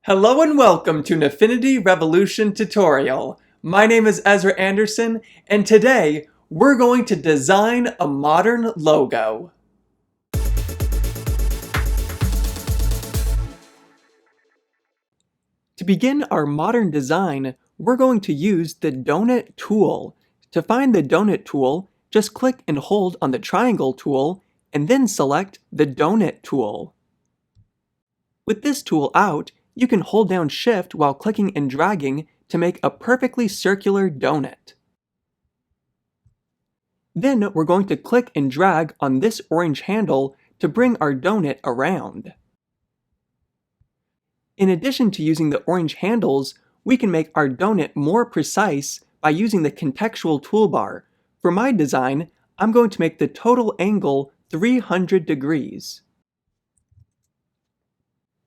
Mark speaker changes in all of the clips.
Speaker 1: Hello and welcome to an Affinity Revolution tutorial. My name is Ezra Anderson, and today we're going to design a modern logo. To begin our modern design, we're going to use the donut tool. To find the donut tool, just click and hold on the triangle tool, and then select the donut tool. With this tool out, you can hold down Shift while clicking and dragging to make a perfectly circular donut. Then we're going to click and drag on this orange handle to bring our donut around. In addition to using the orange handles, we can make our donut more precise by using the Contextual Toolbar. For my design, I'm going to make the total angle 300 degrees.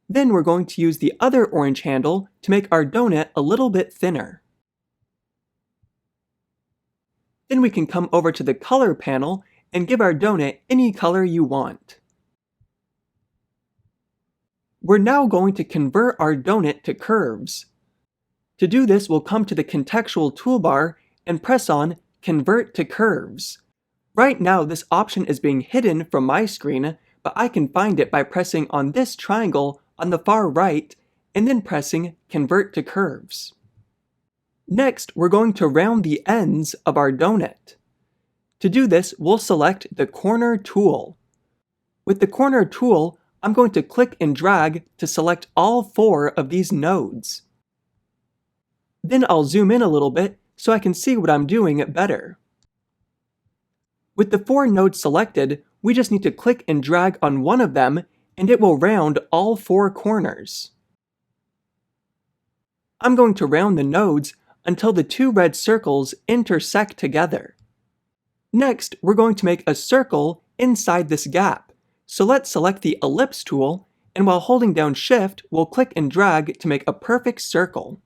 Speaker 1: Then we're going to use the other orange handle to make our donut a little bit thinner. Then we can come over to the color panel and give our donut any color you want. We're now going to convert our donut to curves. To do this, we'll come to the Contextual Toolbar and press on Convert to Curves. Right now, this option is being hidden from my screen, but I can find it by pressing on this triangle on the far right and then pressing Convert to Curves. Next, we're going to round the ends of our donut. To do this, we'll select the Corner tool. With the Corner tool, I'm going to click and drag to select all 4 of these nodes. Then I'll zoom in a little bit so I can see what I'm doing better. With the 4 nodes selected, we just need to click and drag on one of them and it will round all 4 corners. I'm going to round the nodes until the 2 red circles intersect together. Next, we're going to make a circle inside this gap. So let's select the Ellipse tool, and while holding down Shift, we'll click and drag to make a perfect circle.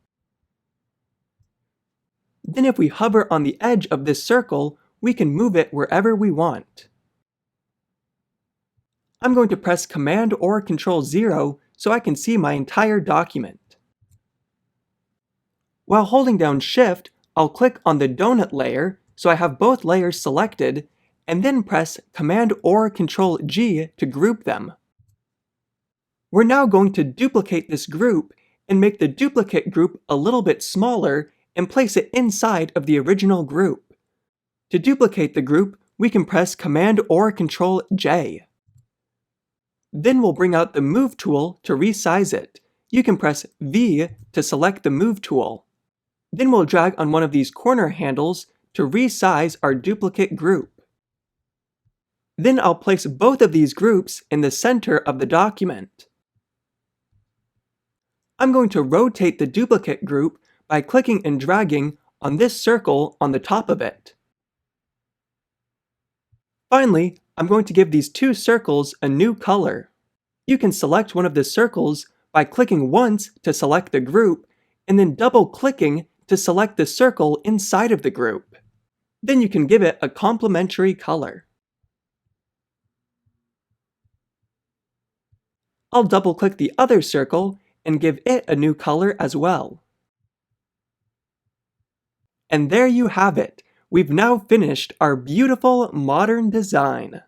Speaker 1: Then if we hover on the edge of this circle, we can move it wherever we want. I'm going to press Command or Control 0 so I can see my entire document. While holding down Shift, I'll click on the donut layer so I have both layers selected, and then press Command or Control G to group them. We're now going to duplicate this group and make the duplicate group a little bit smaller and place it inside of the original group. To duplicate the group, we can press Command or Control J. Then we'll bring out the Move tool to resize it. You can press V to select the Move tool. Then we'll drag on one of these corner handles to resize our duplicate group. Then I'll place both of these groups in the center of the document. I'm going to rotate the duplicate group by clicking and dragging on this circle on the top of it. Finally, I'm going to give these 2 circles a new color. You can select one of the circles by clicking once to select the group, and then double-clicking to select the circle inside of the group. Then you can give it a complementary color. I'll double-click the other circle and give it a new color as well. And there you have it. We've now finished our beautiful modern design.